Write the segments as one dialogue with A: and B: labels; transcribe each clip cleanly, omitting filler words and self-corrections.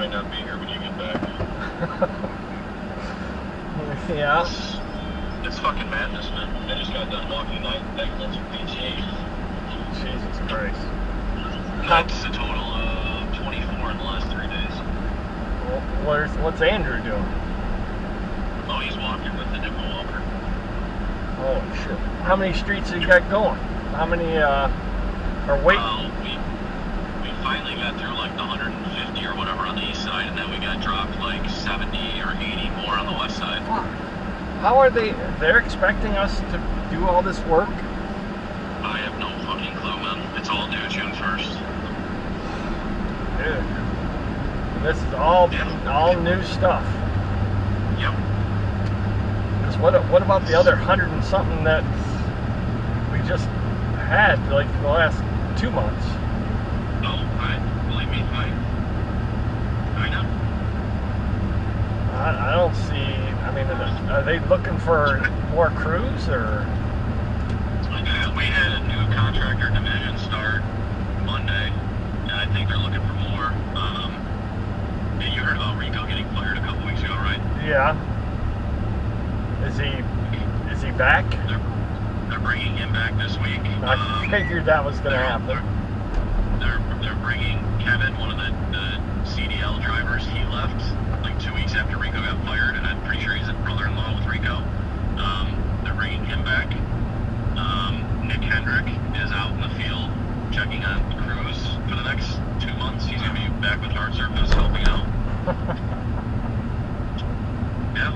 A: might not be here when you get back.
B: Yeah.
A: It's fucking madness, man. I just got done walking 9 segments with PTA.
B: Jesus Christ.
A: That's a total of 24 in the last 3 days.
B: Well, what's Andrew doing?
A: Oh, he's walking with the Nipple Walker.
B: Holy shit. How many streets have you got going? How many, are waiting?
A: We finally got through like the 150 or whatever on the east side, and then we got dropped like 70 or 80 more on the west side.
B: How are they're expecting us to do all this work?
A: I have no fucking clue, man. It's all due June 1st.
B: Dude. This is all new stuff.
A: Yep.
B: Because what about the other 100 and something that we just had like the last 2 months?
A: No, believe me, I know.
B: I don't see. I mean, are they looking for more crews or?
A: We had a new contractor division start Monday, and I think they're looking for more. You heard about Rico getting fired a couple weeks ago, right?
B: Yeah. Is he back?
A: They're bringing him back this week.
B: I figured that was going to happen.
A: They're bringing Kevin, one of the CDL drivers. He left like 2 weeks after Rico got fired, and I'm pretty sure he's a brother-in-law with Rico. They're bringing him back. Nick Hendrick is out in the field checking on crews for the next 2 months. He's going to be back with Hard Surface helping out. Yeah.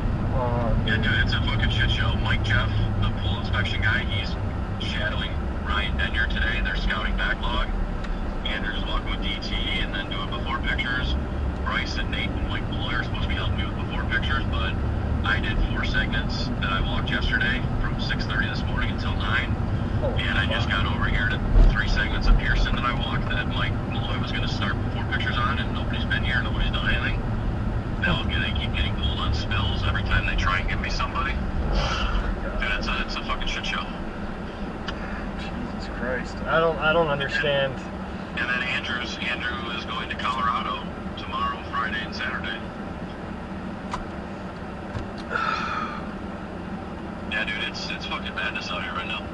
A: Yeah, dude, it's a fucking shit show. Mike Jeff, the pool inspection guy, he's shadowing Ryan Denyer today. They're scouting backlog. Andrew's walking with DT and then doing before pictures. Bryce and Nate and Mike Malloy are supposed to be helping me with before pictures, but I did 4 segments that I walked yesterday from 6:30 this morning until 9. And I just got over here to 3 segments of Pearson that I walked that Mike Malloy was going to start before pictures on, and nobody's been here, nobody's done anything. They keep getting pulled on spills every time they try and give me somebody. Dude, it's a fucking shit show.
B: Jesus Christ. I don't understand.
A: And then Andrew is going to Colorado tomorrow, Friday, and Saturday. Yeah, dude, it's fucking madness out here right now.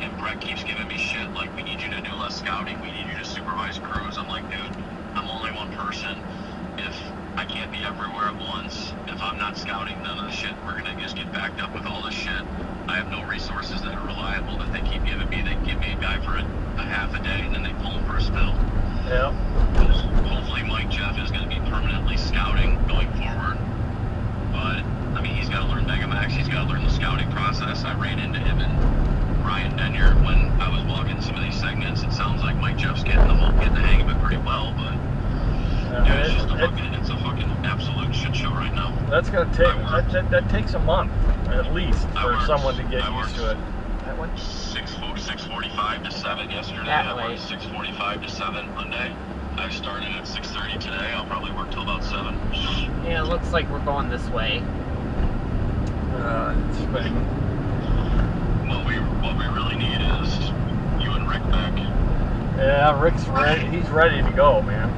A: And Brett keeps giving me shit, like, we need you to do less scouting, we need you to supervise crews. I'm like, dude, I'm only one person. If I can't be everywhere at once, if I'm not scouting none of the shit, we're gonna just get backed up with all this shit. I have no resources that are reliable that they keep giving me. They give me a guy for a half a day, and then they pull him for a spill.
B: Yeah.
A: Hopefully Mike Jeff is gonna be permanently scouting going forward. But, I mean, he's gotta learn Megamax, he's gotta learn the scouting process. I ran into him and Ryan Denyer when I was walking some of these segments. It sounds like Mike Jeff's getting the hang of it pretty well, but dude, it's a fucking absolute shit show right now.
B: That's gonna take that takes a month at least for someone to get used to it. That one?
A: 6:45 to 7 yesterday. I worked 6:45 to 7 Monday. I started at 6:30 today. I'll probably work till about 7.
C: Yeah, it looks like we're going this way.
B: It's been...
A: What we really need is you and Rick back.
B: Yeah, Rick's ready. He's ready to go, man.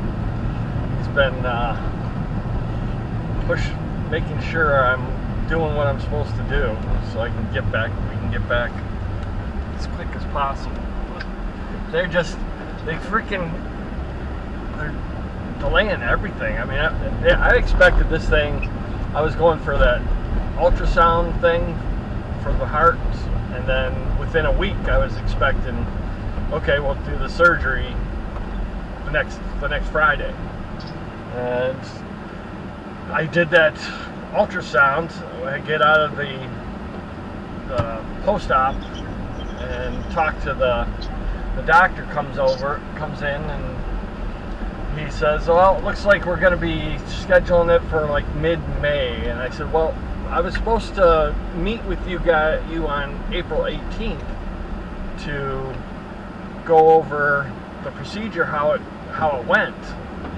B: He's been making sure I'm doing what I'm supposed to do, so I can get back. We can get back as quick as possible. They're delaying everything. I mean, I expected this thing. I was going for that ultrasound thing for the heart, and then within a week I was expecting, okay, we'll do the surgery the next Friday. And I did that ultrasound. I get out of the post-op and talk to the doctor. Comes in, and he says, well, it looks like we're going to be scheduling it for like mid-May. And I said, well, I was supposed to meet with you on April 18th to go over the procedure, how it went.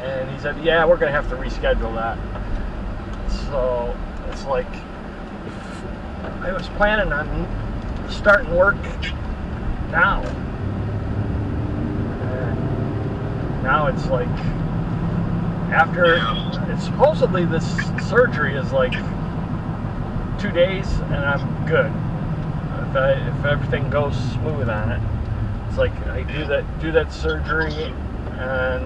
B: And he said, yeah, we're going to have to reschedule that. So it's like, I was planning on starting work now. And now it's like after it's supposedly this surgery is like 2 days and I'm good. If everything goes smooth on it, it's like I do that surgery and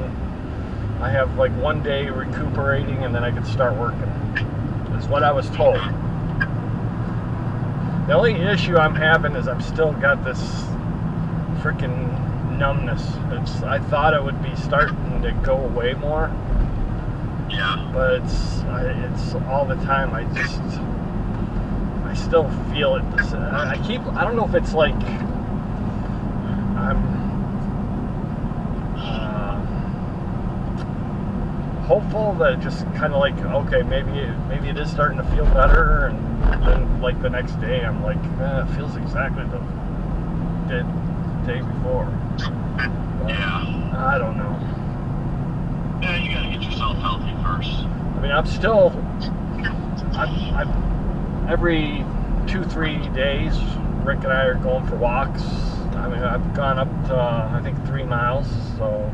B: I have like 1 day recuperating and then I can start working. That's what I was told. The only issue I'm having is I've still got this freaking numbness. I thought it would be starting to go away more.
A: Yeah.
B: But it's all the time. I still feel it. I don't know if it's like I'm hopeful that it just kind of like, okay, maybe it is starting to feel better, and then like the next day I'm like, it feels exactly the day before. But
A: Yeah.
B: I don't know.
A: Yeah, you gotta get yourself healthy first.
B: I mean, I'm every 2-3 days, Rick and I are going for walks. I mean, I've gone up to, I think, 3 miles, so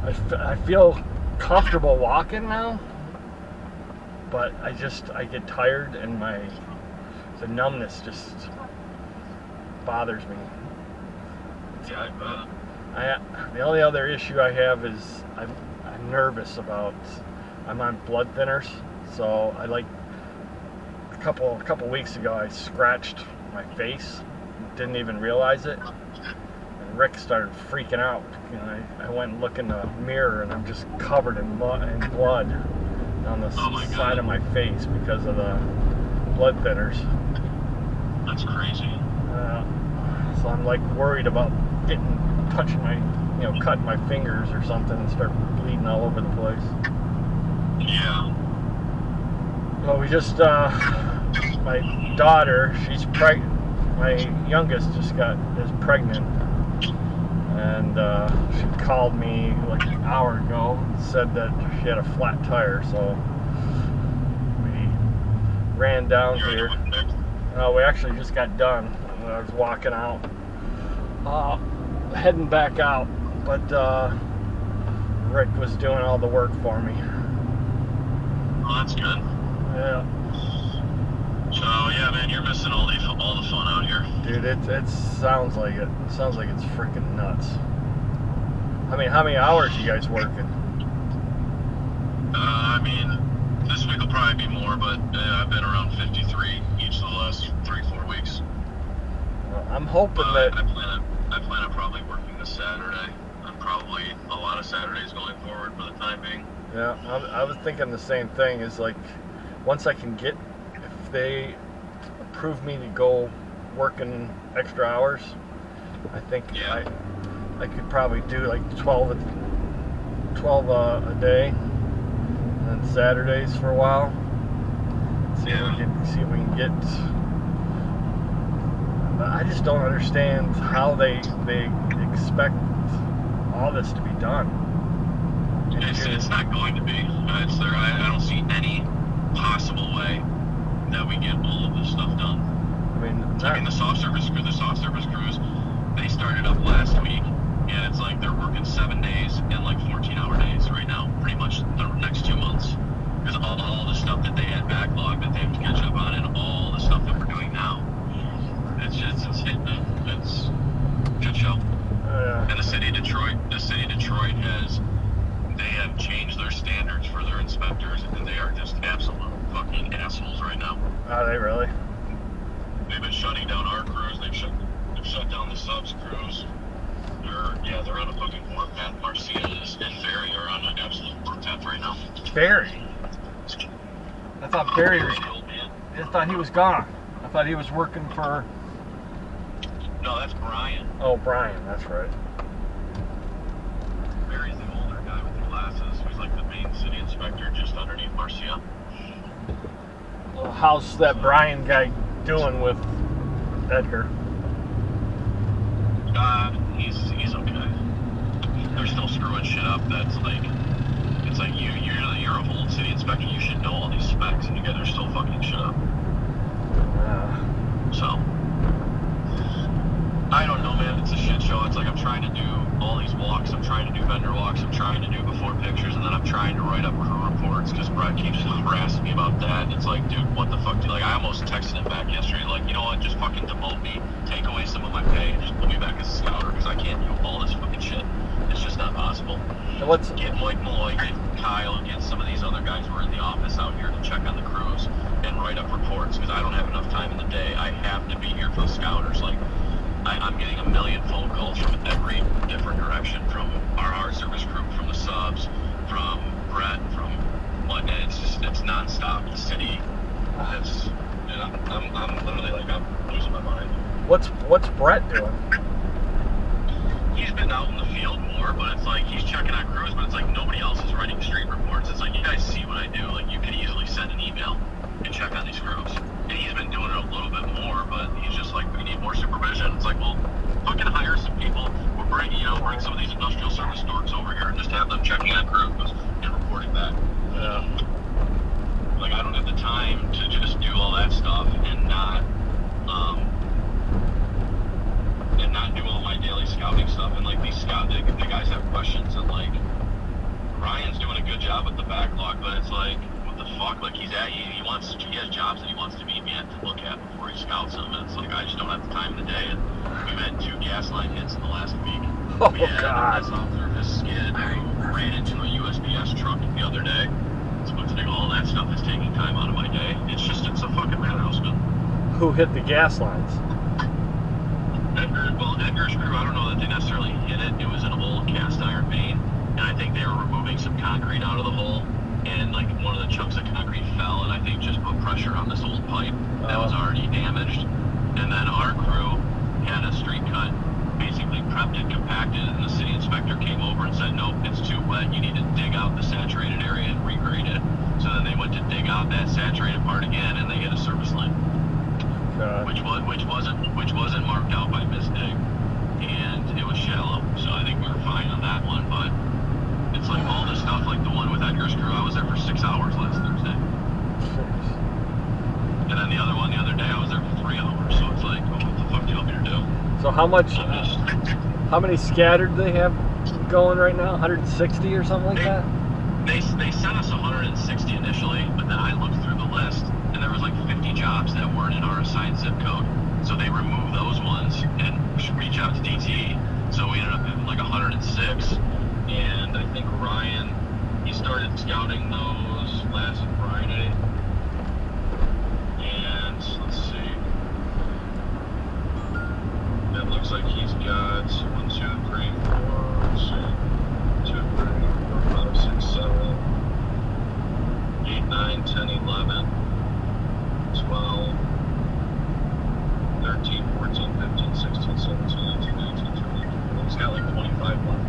B: I feel comfortable walking now, but I get tired and the numbness just bothers me.
A: Yeah, I bet.
B: The only other issue I have is I'm nervous about. I'm on blood thinners, so I like a couple weeks ago I scratched my face, didn't even realize it, and Rick started freaking out. You know, I went and looked in the mirror and I'm just covered in blood on the side of my face because of the blood thinners.
A: That's crazy.
B: So I'm like worried about touching my, cutting my fingers or something and start bleeding all over the place.
A: Yeah.
B: Well, we just, my daughter, she's pregnant. My youngest is pregnant, and she called me like an hour ago, said that she had a flat tire, so we ran down here. We actually just got done. I was walking out, heading back out, but Rick was doing all the work for me.
A: Well, that's good.
B: Yeah.
A: So yeah, man, you're missing all the fun out here.
B: Dude, it sounds like it. It sounds like it's freaking nuts. I mean, how many hours you guys working?
A: I mean, this week will probably be more, but I've been around 53 each of the last 3-4 weeks.
B: Well, I'm hoping that
A: I plan on probably working this Saturday. And probably a lot of Saturdays going forward for the time being.
B: Yeah, I was thinking the same thing. Is like, once I can get, if they approve me to go working extra hours, I think I could probably do like 12 a day, and then Saturdays for a while. See if we can get. I just don't understand how they expect all this to be done.
A: It's not going to be. I don't see any possible way that we get all of this stuff done.
B: I mean,
A: the soft service crews, they started up last week, and it's like they're working 7 days and like 14-hour days right now, pretty much the next 2 months. Because all the stuff that they had backlogged that they have to catch up on, and all the stuff that we're doing now, it's a shit show. And the city of Detroit have changed their standards for their inspectors, and they are just absolute fucking assholes right now.
B: Are they really?
A: They've been shutting down our crews. They've shut down the subs crews. They're on a fucking warpath. Marcia and Barry are on an absolute warpath right now.
B: Barry? I thought Barry was. I thought he was gone. I thought he was working for.
A: No, that's Brian.
B: Oh, Brian. That's right.
A: Barry's the older guy with the glasses, who's like the main city inspector, just underneath Marcia.
B: Well, how's that Brian guy doing with Edgar?
A: He's okay. They're still screwing shit up. That's like, it's like you're a whole city inspector. You should know all these specs, and you guys are still fucking shit up. So, I don't know, man. It's a shit show. It's like I'm trying to do all these walks. I'm trying to do vendor walks. I'm trying to do before pictures, and then I'm trying to write up crew reports because Brett keeps harassing me about that. It's like, dude, what the fuck? Like, I almost texted him back yesterday, like, you know what, just fucking demote me, take away some of my pay, and just put me back as a scouter because I can't do all this fucking shit. It's just not possible. Get Mike Malloy, get Kyle, get some of these other guys who are in the office out here to check on the crews and write up reports because I don't have enough time in the day. I have to be here for the scouters. Like, I'm getting a million phone calls from every different direction, from our service group, from the subs, from Brett, from what, and it's nonstop. The city, I'm literally like, I'm losing my mind.
B: What's Brett doing?
A: He's been out in the field more, but it's like he's checking on crews, but it's like nobody else is writing street reports. It's like, you guys see what I do. Like, you could easily send an email and check on these crews. And he's been doing it a little bit more, but he's just like, we need more supervision. It's like, well, fucking hire some people. We'll bring some of these industrial service dorks over here and just have them checking on crews and reporting back.
B: Yeah.
A: Like, I don't have the time to just do all that stuff and not do all my daily scouting stuff. And like, the guys have questions, and like, Ryan's doing a good job with the backlog, but it's like, what the fuck? Like, he has jobs that he wants to meet me at to look at before he scouts them, and it's like, I just don't have the time in the day. And we've had 2 gas line hits in the last week.
B: Oh,
A: we had
B: God.
A: a officer of his skid who ran into a USPS truck the other day. So it's like, all that stuff is taking time out of my day. It's a fucking madhouse, man.
B: Who hit the gas lines?
A: Edgar's crew, I don't know that they necessarily hit it. It was an old cast iron main, and I think they were removing some concrete out of the hole, and like one of the chunks of concrete fell, and I think just put pressure on this old pipe that was already damaged. And then our crew had a street cut, basically prepped and compacted, and the city inspector came over and said, nope, it's too wet, you need to dig out the saturated area and regrade it. So then they went to dig out that saturated part again, and they hit a service line. Which wasn't marked out by misdig, and it was shallow, so I think we were fine on that one. But it's like all this stuff, like the one with Edgar's crew, I was there for 6 hours last Thursday, and then the other one the other day I was there for 3 hours. So it's like, oh, what the fuck do you want me to do?
B: So how many scattered do they have going right now? 160 or something like that?
A: They sent us 160 initially, but then I looked through the list, and there was like 50 jobs that weren't in our assigned zip code. So they removed those ones and reached out to DT. So we ended up having like 106. And I think Ryan, he started scouting those last Friday. And let's see. It looks like he's got 1, 2, 3, 4, let's see. 2, 3, 4, 5, 6, 7, 8, 9, 10, 11, 12, 13, 14, 15, 16, 17, 18, 19, 20. He's got like 25 left.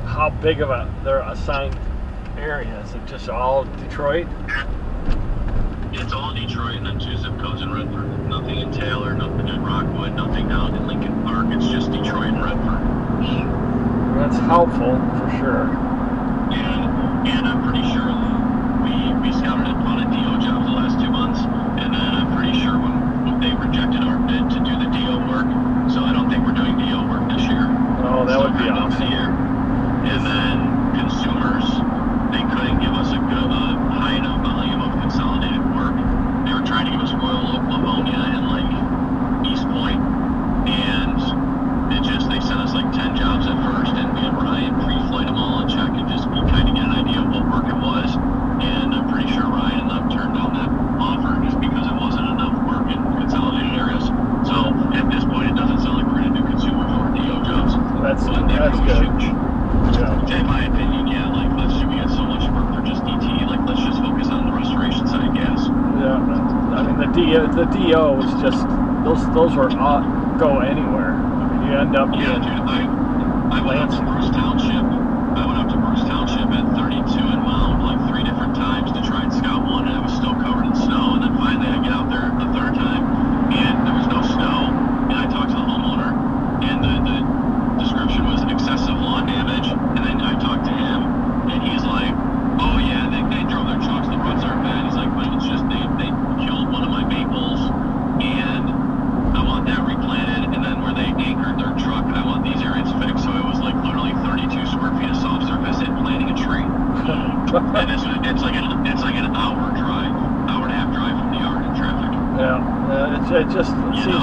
B: How big of their assigned area? Is it just all Detroit?
A: It's all Detroit and then 2 zip codes in Redford. Nothing in Taylor, nothing in Rockwood, nothing down in Lincoln Park. It's just Detroit and Redford.
B: That's helpful for sure.
A: And I'm pretty sure we scouted a ton of DO jobs the last 2 months, and then I'm pretty sure when they rejected our bid to do the DO work, so I don't think we're doing DO work this year.
B: Oh, that would be awesome.
A: And then consumers, they couldn't give us a high enough volume of consolidated work. They were trying to give us Royal Oak, Livonia, and like East Point, and they sent us like 10 jobs at first, and me and Ryan pre-flight them all and check and just kind of get an idea of what work it was. And I'm pretty sure Ryan and them turned down that offer just because it wasn't enough work in consolidated areas. So at this point, it doesn't sound like we're going to do consumers or DO jobs.
B: That's good.
A: Yeah. In my opinion, yeah, like we got so much work for just DT, like let's just focus on the restoration side, gas.
B: Yeah, I mean the DO is just those are go anywhere. I mean you end up
A: dude, I went up to Bruce Township. I went up to Bruce Township at 32 and Mound like 3 different times to try and scout one, and it was still covered in snow. And then finally I get out there the 3rd time, and there was no snow. And I talked to the homeowner, and the description was excessive lawn damage. And then I talked to him, and he's like, oh yeah, they drove their trucks, the ruts aren't bad. He's like, but it's just they killed one of my maples, and I want that replanted. And then where they anchored their truck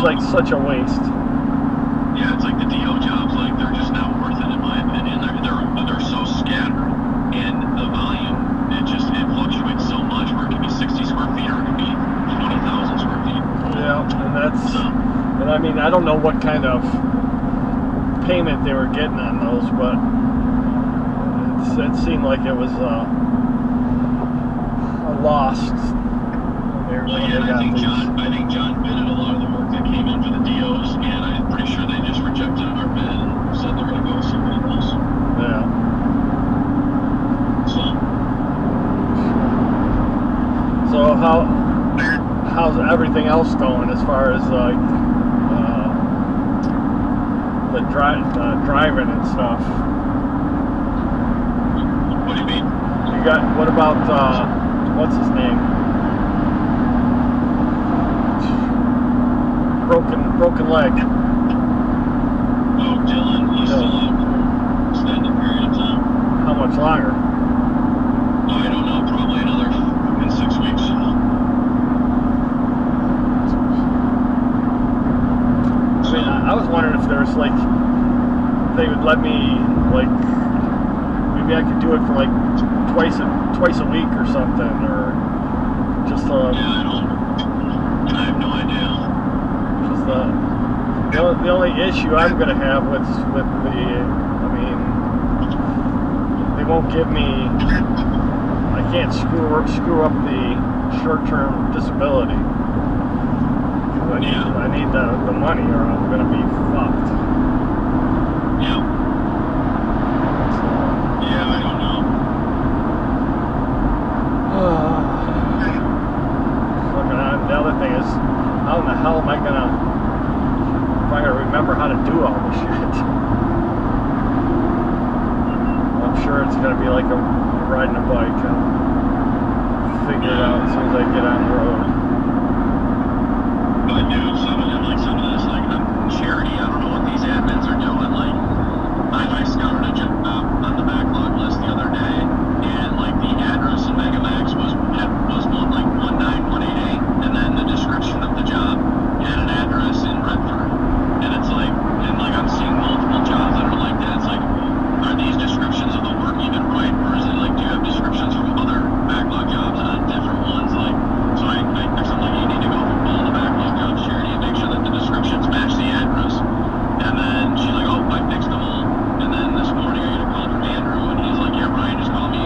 B: like such a waste.
A: Yeah, it's like the DO jobs, like they're just not worth it in my opinion. They're so scattered, and the volume it fluctuates so much. Where it can be 60 square feet or it can be 20,000 square feet.
B: Yeah, and I mean I don't know what kind of payment they were getting on those, but it seemed like it was a loss.
A: Well, yeah, and I think John bidded a lot of the work that came in for the DOs, and I'm pretty sure they just rejected our bid and said they're going to go with somebody else.
B: Yeah. So how's everything else going as far as like the driving and stuff?
A: What do you mean?
B: What about what's his name? Broken leg.
A: Oh, Dylan, he's still out for an extended period of time.
B: How much longer?
A: I don't know, probably another 6 weeks.
B: I mean, I was wondering if there's like they would let me like maybe I could do it for like twice a week or something, or just
A: Yeah, I have no idea.
B: The only issue I'm going to have with the, I mean, they won't give me, I can't screw up the short-term disability. I need the money or I'm going to be fucked.
A: Yeah. Yeah, I don't know.
B: The other thing is, how in the hell am I going to remember how to do all this shit? I'm sure it's going to be like riding a bike. I'll figure it out as soon as I get on the road.
A: But dude, some of this, like charity, I don't know what these admins are doing. Like, I scouted a job on the backlog list the other day, and like the address in Megamax was one like 19188, and then the description of the job had an address in Redford. And it's like, I'm seeing multiple jobs that are like that. It's like, are these descriptions of the work even right, or is it like, do you have descriptions from other backlog jobs on different ones? Like, so I there's something you need to go through all the backlog jobs, Charity, and make sure that the descriptions match the address. And then she's like, oh, I fixed them all. And then this morning I get a call from Andrew, and he's like, yeah, Ryan just called me.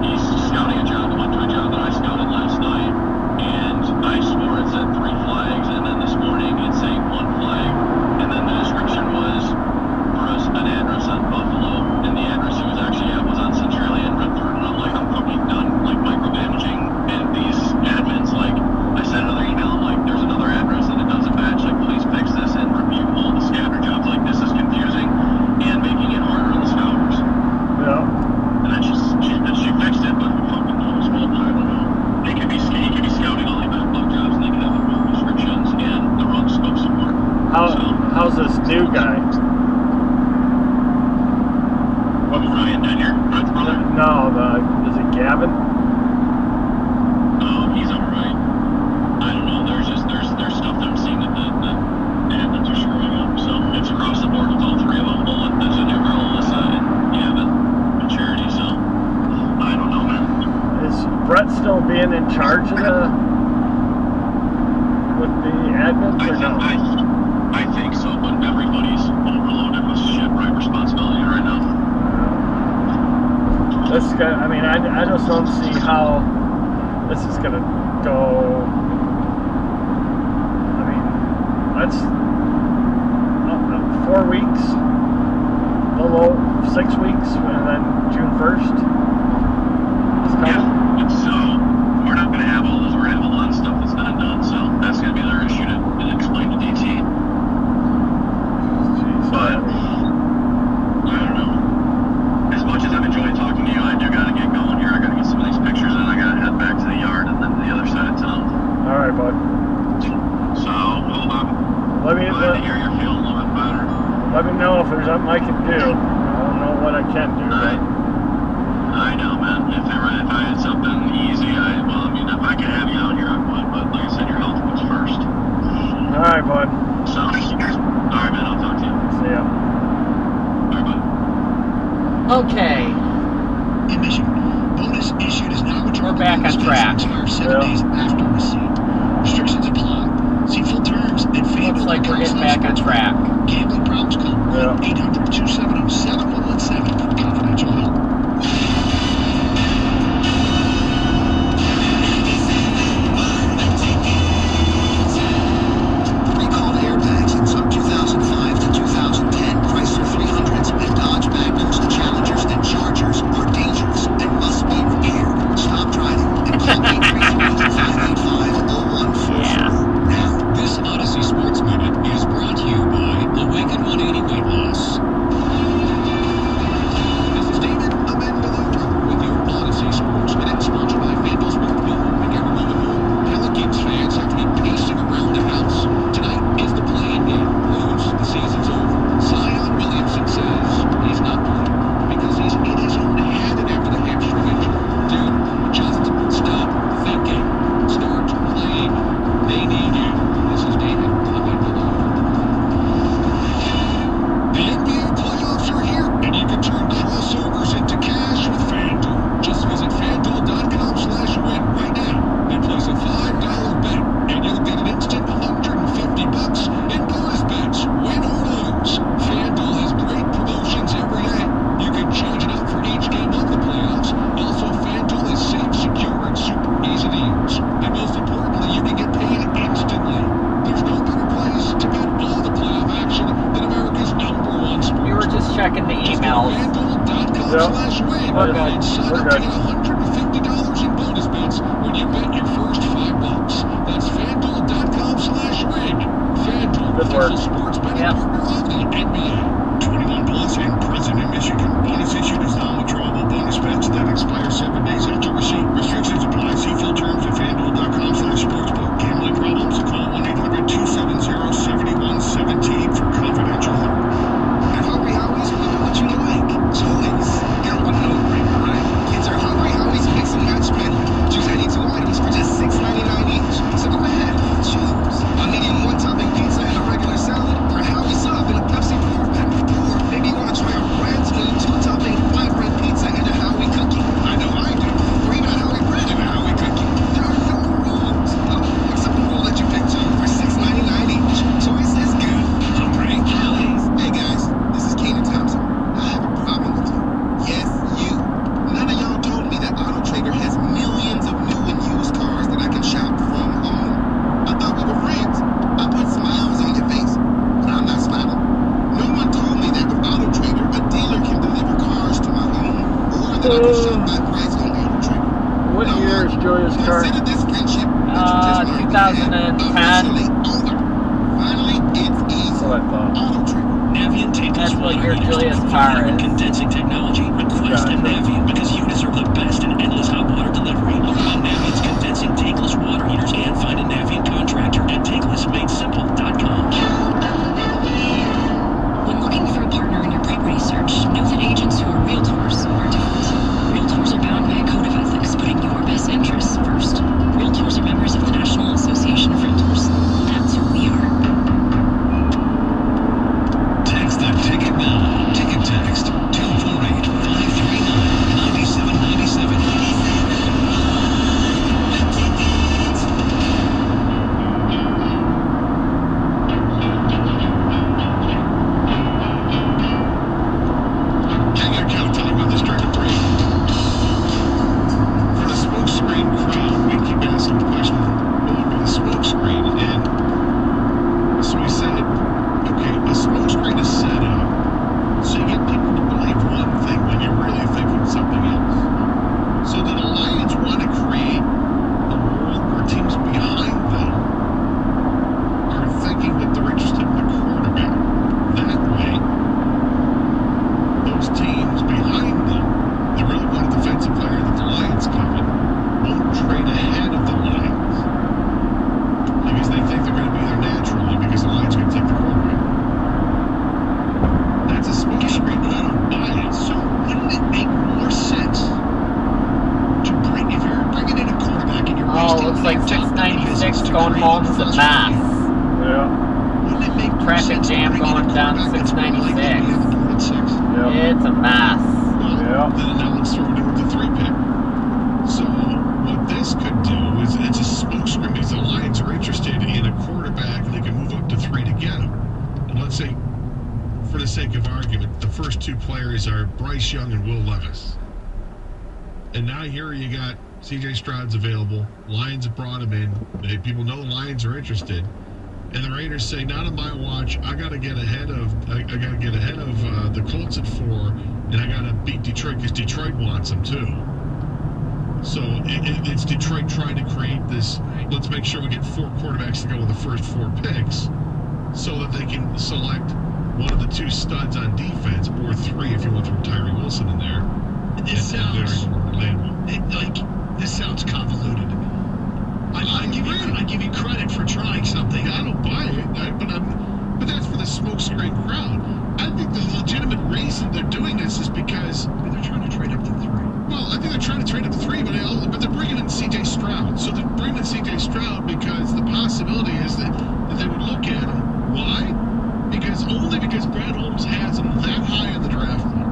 A: He's scouting a job. He went to a job that I scouted last night, and I swore it said 3 flags, and then this morning it's saying 1 flag. And then the description was for an address on Buffalo, and the address he was actually at was on Centralia and Redford. And I'm like, I'm fucking done, like, micromanaging. And these admins, like, I sent another email, I'm like, there's another address and it doesn't match. Like, please fix this and review all the scatter jobs. Like, this is confusing and making it harder on the scouters.
B: Yeah.
A: And then she fixed it, but who fucking knows? Well, I don't know. He could be scouting all the backlog jobs, and they could have the wrong descriptions and the wrong scopes of work.
B: How's this new guy?
A: Ryan Denyer, Brett's brother?
B: No, is it Gavin?
A: Oh, he's alright. I don't know. There's stuff that I'm seeing that the admins are screwing up. So it's across the board with all 3 of them. Well, there's a new girl, Alyssa, and Gavin, and Charity. So I don't know, man.
B: Is Brett still being in charge of with the admins?
A: I think so, but everybody's overloaded with shit, right? Responsibility right now.
B: This guy, I mean, I just don't see how this is gonna go. I mean, that's 4 weeks, a little 6 weeks, and then June 1st.
A: Yeah, it's we're not gonna have all this. We're gonna have a lot of stuff that's not done, so that's gonna be their issue to explain to DT. But I don't know. As much as I've enjoyed talking to you, I do gotta get going here. I gotta get some of these pictures and I gotta head back to the yard and then to the other side of town.
B: All right, bud.
A: So, hold on.
B: Let me
A: Glad to hear you're feeling a little bit better.
B: let me know if there's something I can do. I don't know what I can do.
A: I know, man. If I had something easy, if I could have you out here, I would. But like I said, your health comes first.
B: All All right, bud.
A: So, all right, man. I'll talk to you.
B: See ya.
A: All right, bye.
C: Okay.
D: In Michigan, bonus issued is now
C: We're back on track.
D: Expire 7 days after receipt. Restrictions apply. See full terms at FanDuel.
C: Looks like we're getting back on track.
D: Gambling problems call 1-800-270-7117 for confidential help. Recall airbags in some 2005 to 2010 Chrysler 300s and Dodge Magnums, Challengers, and Chargers are dangerous and must be repaired. Stop driving and call 833-585-0144.
C: Yeah.
D: Now, this Odyssey Sports Minute is brought to you by Awaken 180 Weight Loss. This is David Amendola with your Odyssey Sports Minute, sponsored by FanDuel Sportsbook. Make every moment more. Pelicans fans have to be pacing around the house. Tonight is the play-in game. Lose, the season's over. Zion Williamson says he's not playing because he's in his own head and after the hamstring injury. Dude, just stop thinking. Start playing. They need you. This is David Amendola. The NBA playoffs are here, and you can turn crossovers into cash with FanDuel. Just visit FanDuel.com/win right now and place a $5 bet, and you'll get an instant $150 in bonus bets, win or lose. FanDuel has great promotions every day. You can change it up for each game of the playoffs. Also, FanDuel is safe, secure, and super easy to use. And most importantly, you can get paid instantly. There's no better place to bet all the playoff action than America's #1 sport.
C: We were just checking the emails.
D: FanDuel.com/win
B: We're good.
D: and sign
B: We're
D: up to
B: good.
D: get $150 in bonus bets when you bet your first $5. That's FanDuel.com/win. FanDuel,
B: Good work.
D: official sports betting
C: Yep.
D: partner of the NBA. 21 plus and present in Michigan. Bonus issued is non-withdrawable bonus bets that expire 7 days after receipt. Restrictions apply. See full terms at FanDuel.com/sportsbook. Gambling problems? Call 1-800-270-7117 for confidential help. At Hungry Howie's, we know what you like. So it's kind of a no-brainer, right? Kids are hungry. Howie's mix and match menu. Choose any 2 items for just $6.99 each. So go ahead, choose a medium 1-topping pizza and a regular salad, or a Howie sub and a Pepsi pour. Or maybe you want to try a brand new 2-topping flat bread pizza and a Howie cookie. I know I do. Or even a Howie bread and a Howie cookie. There are no rules. Oh, except the rule that you pick 2 for $6.99 each. Choice is good. Hungry Howie's. Hey guys, this is Keenan Thompson. I have a problem with you. Yes, you. None of y'all told me that Auto Trader has millions of new and used cars that I can shop from home. I thought we were friends. I put smiles on your face, but I'm not smiling. No one told me that with Auto Trader, a dealer can deliver cars to my home, or that I can shop by price on Auto Trader.
B: What
D: No
B: year
D: one
B: is Julia's car?
D: considered this friendship that you just learned to have
C: 2010.
D: officially over. Finally, it's easy.
B: That's what I thought.
D: Auto Trader.
E: Navient tankless
C: That's what
E: water
C: your
E: heaters
C: Julia's
E: deliver
C: car
E: fluid
C: is.
E: condensing technology. Request a
B: Gotcha.
E: Navient because you deserve the best in endless hot water delivery. Learn about Navient's condensing tankless water heaters and find a Navient contractor at tanklessmadesimple.com.
F: When looking for a partner in your property search, know that agents who are realtors are different. Realtors are bound by a code of ethics, putting your best interests first. Realtors are members of the National Association of Realtors. That's who we are.
E: Text the ticket now. Ticket text 248-539-9797.
C: on
D: quarterback that's more likely to be on the board at 6.
C: It's a mess.
D: Well,
B: Yeah.
D: then now let's throw it in with the 3 pick. So what this could do is it's a smokescreen because the Lions are interested in a quarterback and they can move up to 3 to get him. And let's say, for the sake of argument, the first 2 players are Bryce Young and Will Levis. And now here you got C.J. Stroud's available. Lions have brought him in. People know the Lions are interested. And the Raiders say, not on my watch. I got to get ahead of the Colts at 4, and I got to beat Detroit because Detroit wants them too. So it's Detroit trying to create this. Let's make sure we get 4 quarterbacks to go with the first 4 picks, so that they can select one of the 2 studs on defense, or 3 if you want to throw Tyree Wilson in there.
G: This sounds convoluted to me. I give you credit for trying something.
D: I don't buy it, but that's for the smokescreen crowd. I think the legitimate reason they're doing this is because
G: They're trying to trade up to 3.
D: well, I think they're trying to trade up to 3, but they're bringing in C.J. Stroud. So they're bringing in C.J. Stroud because the possibility is that they would look at him. Why? Only because Brad Holmes has him that high on the draft line.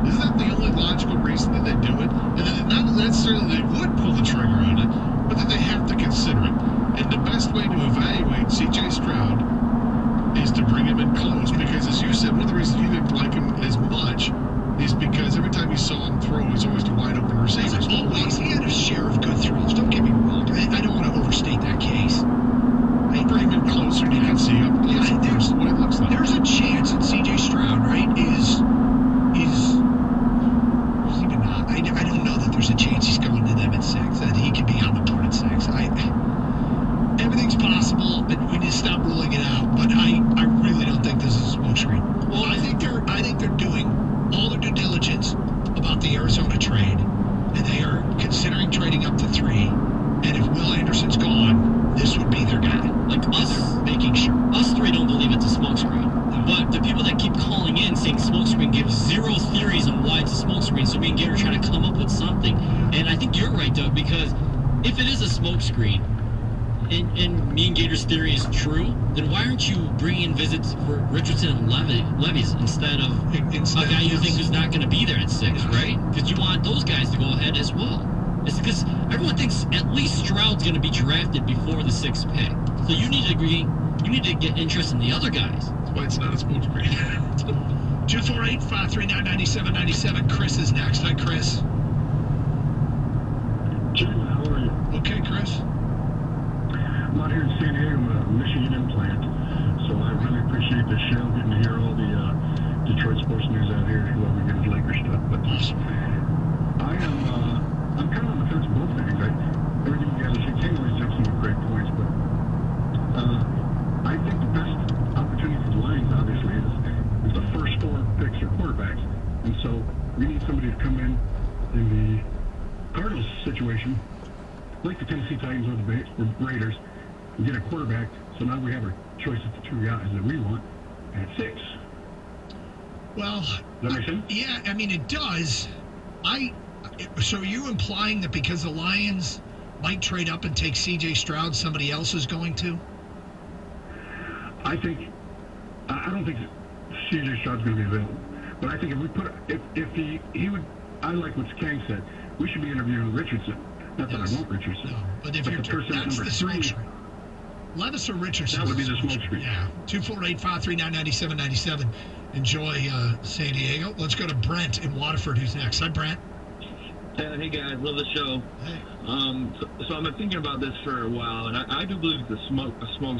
D: Isn't that the only logical reason that they do it? And then not necessarily they would pull the trigger on it, but that they have to consider it. And the best way to evaluate C.J. Stroud is to bring him in close, because as you said, one of the reasons you didn't like him as much is because every time you saw him throw, he was always to wide open receivers.
G: Always, he had a share of good throws. Don't get me wrong. I don't want to overstate that case.
D: Bring him in closer and you can see up close
G: There's
D: what it looks like.
G: There's a chance that C.J. Stroud, right, is maybe not. I don't know that there's a chance he's going to them at 6. That he could be on the board at 6. Everything's possible, but we need to stop ruling it out. But I really don't think this is a smokescreen. Well, I think they're doing all their due diligence about the Arizona trade, and they are considering trading up to 3. And if Will Anderson's gone, this would be their guy.
E: Like us,
G: They're making sure.
E: us 3 don't believe it's a smokescreen. But the people that keep calling in saying smokescreen give 0 theories on why it's a smokescreen. So me and Gary are trying to come up with something. And I think you're right, Doug, because if it is a smokescreen, and me and Gator's theory is true, then why aren't you bringing in visits for Richardson and Levis instead of a guy you think is not going to be there at 6, right? Because you want those guys to go ahead as well. It's because everyone thinks at least Stroud's going to be drafted before the 6th pick. So you need to agree. You need to get interest in the other guys.
D: That's why it's not a smokescreen.
G: 248-539-9797. Chris is next. Hi, Chris.
H: Jim, how are you?
G: Okay, Chris.
H: I'm out here in San Diego, I'm a Michigan implant, so I really appreciate the show, getting to hear all the Detroit sports news out here, whoever gets Lakers stuff. But I'm kind of on the fence with both things. Everything you guys are saying, King always jumps in with great points, but I think the best opportunity for the Lions, obviously, is the first 4 picks are quarterbacks, and so we need somebody to come in the Cardinals situation, like the Tennessee Titans or the Raiders, and get a quarterback. So now we have our choice of the 2 guys that we want at 6.
G: Well,
H: Does that make sense?
G: yeah, I mean, it does. So are you implying that because the Lions might trade up and take C.J. Stroud, somebody else is going to?
H: I don't think C.J. Stroud's going to be available. But I think if we put, if he would, I like what Kang said, we should be interviewing Richardson. Not that
G: Yes.
H: I want Richardson.
G: No, but if
H: But
G: you're
H: the person
G: that's
H: number
G: the
H: 3,
G: smokescreen. Levis or Richardson?
H: that would be the smokescreen.
G: Yeah. 248-539-9797. Enjoy San Diego. Let's go to Brent in Waterford, who's next. Hi, Brent.
I: Hey guys, love the show.
G: Hey.
I: So I've been thinking about this for a while, and I do believe it's a smoke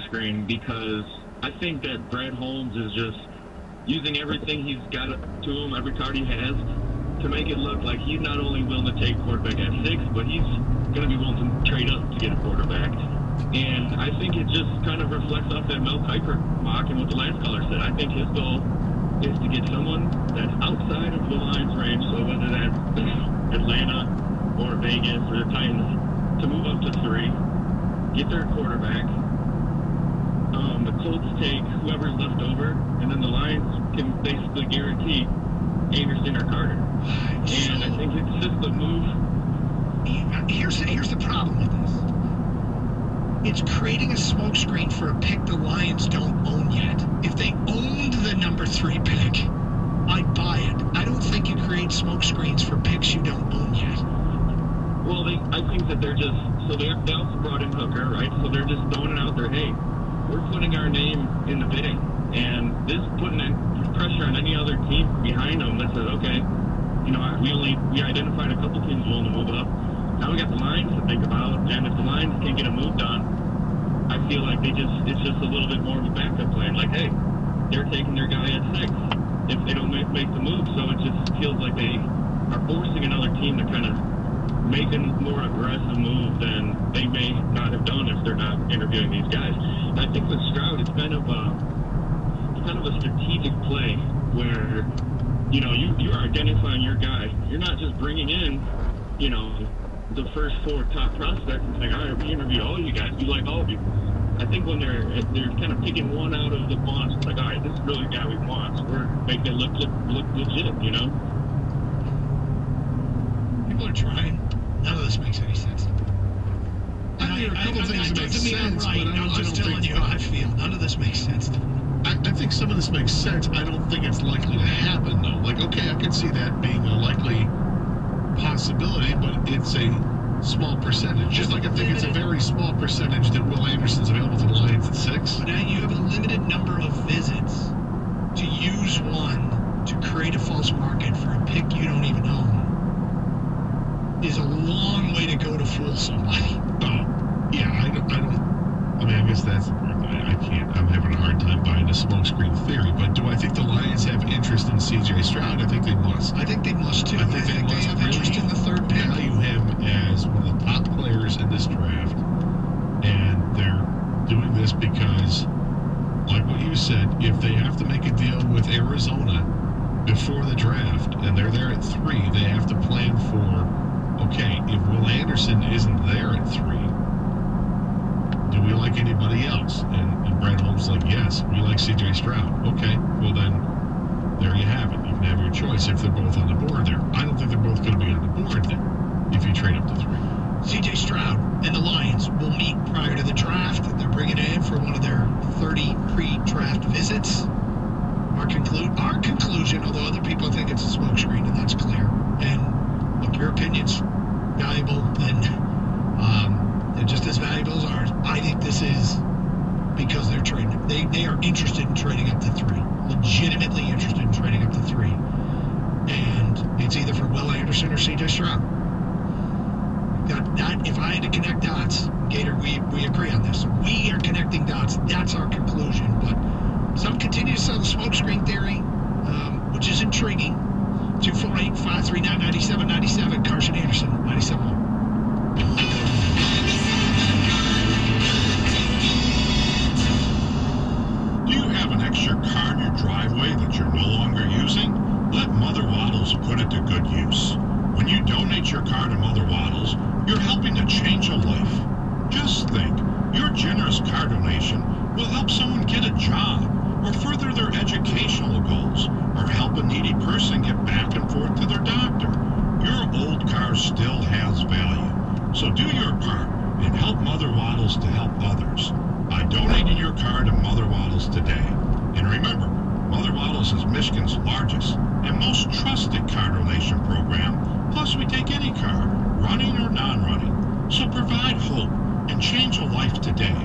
I: screen because I think that Brad Holmes is just using everything he's got to him, every card he has, to make it look like he's not only willing to take quarterback at 6, but he's going to be willing to trade up to get a quarterback. And I think it just kind of reflects off that Mel Kiper mock and what the last caller said. I think his goal is to get someone that's outside of the Lions range, so whether that's Atlanta or Vegas or the Titans, to move up to 3, get their quarterback. The Colts take whoever's left over, and then the Lions can basically guarantee Anderson or Carter. And I think it's just a move.
G: Here's the problem with this. It's creating a smokescreen for a pick the Lions don't own yet. If they owned the number 3 pick, I'd buy it. I don't think you create smokescreens for picks you don't own yet.
I: Well, I think that they're just, so they also brought in Hooker, right? So they're just throwing it out there, hey, we're putting our name in the bidding. And this putting pressure on any other team behind them that says, okay, you know, we identified a couple teams willing to move up. Now we got the Lions to think about, and if the Lions can't get a move done, I feel like it's just a little bit more of a backup plan. Like, hey, they're taking their guy at 6 if they don't make the move, so it just feels like they are forcing another team to kind of make a more aggressive move than they may not have done if they're not interviewing these guys. And I think with Stroud, it's kind of a strategic play where, you know, you are identifying your guy. You're not just bringing in, you know, the first 4 top prospects and saying, all right, we interview all you guys. We like all of you. I think when they're kind of picking one out of the bunch, it's like, all right, this is really the guy we want. So we're making it look legit, you know?
G: People are trying. None of this makes any sense.
J: I mean, there are a couple things that make sense, but
G: I'm just telling you how I feel. None of this makes sense to me.
J: I think some of this makes sense. I don't think it's likely to happen, though. Like, okay, I can see that being a likely possibility, but it's a small percentage. Just like I think it's a very small percentage that Will Anderson's available to the Lions at 6.
G: But now you have a limited number of visits. To use one to create a false market for a pick you don't even own is a long way to go to fool somebody.
J: Yeah, I mean, I guess that's, I can't, I'm having a hard time buying the smokescreen theory, but do I think the Lions have interest in C.J. Stroud? I think they must.
G: I think they must, too.
J: I think they must
G: have interest in the 3rd pick.
J: Value him as one of the top players in this draft, and they're doing this because, like what you said, if they have to make a deal with Arizona before the draft, and they're there at 3, they have to plan for, okay, if Will Anderson isn't there at 3, do we like anybody else? And Brad Holmes like, yes, we like C.J. Stroud. Okay, well then, there you have it. You can have your choice if they're both on the board there. I don't think they're both going to be on the board there if you trade up to 3.
G: C.J. Stroud and the Lions will meet prior to the draft. They're bringing it in for one of their 30 pre-draft visits. Our conclusion, although other people think it's a smokescreen, and that's clear. And look, your opinion's valuable, and just as valuable as ours. I think this is because they're trading. They are interested in trading up to 3. Legitimately interested in trading up to 3. And it's either for Will Anderson or C.J. Stroud. That, if I had to connect dots, Gator, we agree on this. We are connecting dots. That's our conclusion. But some continue to sell the smokescreen theory, which is intriguing. 248-539-9797. Carson Anderson, 97.1.
K: Do you have an extra car in your driveway that you're no longer using? Let Mother Waddles put it to good use. When you donate your car to Mother Waddles, you're helping to change a life. Just think, your generous car donation will help someone get a job, or further their educational goals, or help a needy person get back and forth to their doctor. Your old car still has value. So do your part and help Mother Waddles to help others by donating your car to Mother Waddles today. And remember, Mother Waddles is Michigan's largest and most trusted car donation program. Plus, we take any car, running or non-running. So provide hope and change a life today.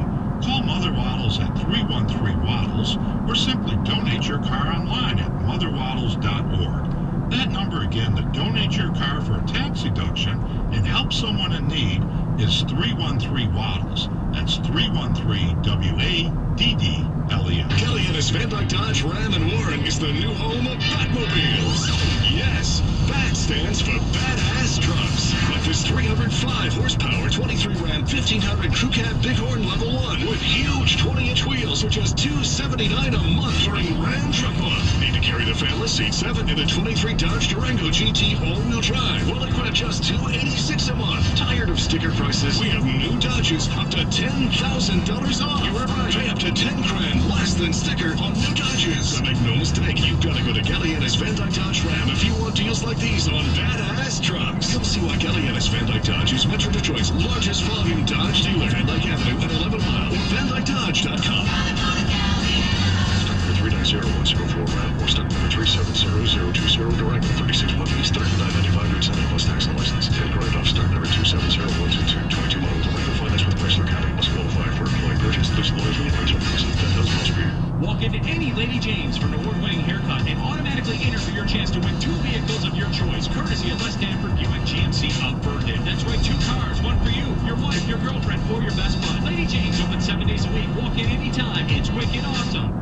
K: Call Mother Waddles at 313-WADDLES or simply donate your car online at motherwaddles.org. That number again to donate your car for a tax deduction and help someone in need is 313-WADDLES. That's 313-WADDLES.
L: Kellyannis Van Dyke Dodge Ram and Warren is the new home of Batmobiles. Yes, BAT stands for Badass Trucks. Like this 305 horsepower 23 Ram 1500 Crew Cab Bighorn Level 1 with huge 20-inch wheels for just $279 a month during Ram Truck Month. Need to carry Hurry, the family seat 7 in the 23 Dodge Durango GT all-wheel drive. Will equip just $286 a month. Tired of sticker prices? We have new Dodges up to $10,000 off. You heard right. Pay up to $10,000 less than sticker on new Dodges. So make no mistake, you've got to go to Galliana's Van Dyke Dodge Ram if you want deals like these on badass trucks. Come see why Galliana's Van Dyke Dodge is Metro Detroit's largest volume Dodge dealer. Van Dyke Avenue at 11 Mile and VanDykeDodge.com. Stock number 390-104 Ram or stock number 370-020 Durango 36 monthly start $995 route 70 plus tax and license. $10,000 off stock number 270-122 22 models only for finance with Chrysler County. Must qualify for employee purchase. This lawyers will range up to 10,000 miles per year.
E: Walk into any Lady Jane's for an award-winning haircut and automatically enter for your chance to win 2 vehicles of your choice, courtesy of Les Stanford Buick GMC of Vernon. That's right, 2 cars, one for you, your wife, your girlfriend, or your best bud. Lady Jane's open 7 days a week. Walk in anytime. It's wicked awesome.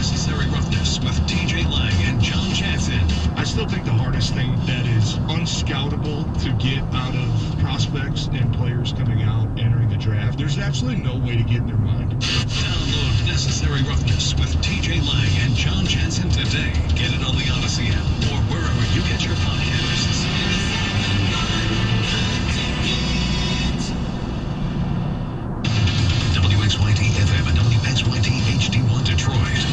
L: Necessary Roughness with TJ Lang and John Jansen.
J: I still think the hardest thing that is unscoutable to get out of prospects and players coming out entering the draft, there's absolutely no way to get in their mind.
L: Download Necessary Roughness with TJ Lang and John Jansen today. Get it on the Odyssey app or wherever you get your podcasts. WXYT FM and WXYT HD1 Detroit.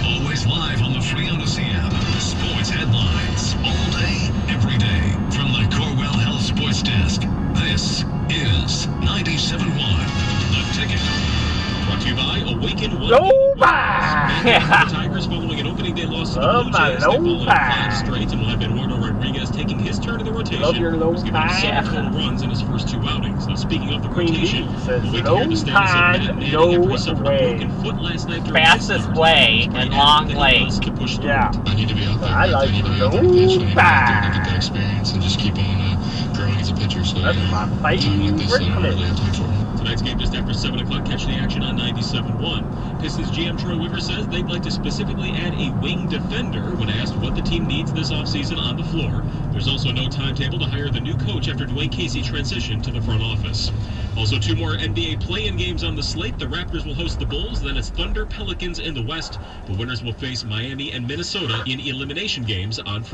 L: Always live on the free Odyssey app. Sports headlines all day, every day. From the Corwell Health Sports Desk, this is 97.1 The Ticket.
E: Brought to you by Awaken One.
B: The
E: Tigers following an opening day loss to the Blue Jays. They followed 5 straight, and will have Eduardo Rodriguez taking his turn in the rotation.
B: Love your low
E: He's given him 7 total runs in his first 2 outings. Now, speaking of the
B: Queen
E: rotation,
B: Bee says,
E: we'll wait to
B: no
E: hear the status of
B: time,
E: Matt Manning
B: no
E: after he suffered a
B: way.
E: broken foot last night during
C: Fastest
E: his start.
C: way and long leg.
E: To push through.
B: Yeah.
G: I need to be out there.
B: I like
G: need to be out
B: no
G: there eventually. I
B: time.
G: get that experience and just keep on growing as a pitcher. So
B: That's my
G: a time like this, I
B: favorite
G: really have time for it.
E: Tonight's game just after 7 o'clock. Catch the action on 97.1. Pistons GM Troy Weaver says they'd like to specifically add a wing defender. When asked what the team needs this offseason on the floor, there's also no timetable to hire the new coach after Dwayne Casey transitioned to the front office. Also, 2 more NBA play-in games on the slate. The Raptors will host the Bulls, then it's Thunder Pelicans in the West. The winners will face Miami and Minnesota in elimination games on Friday.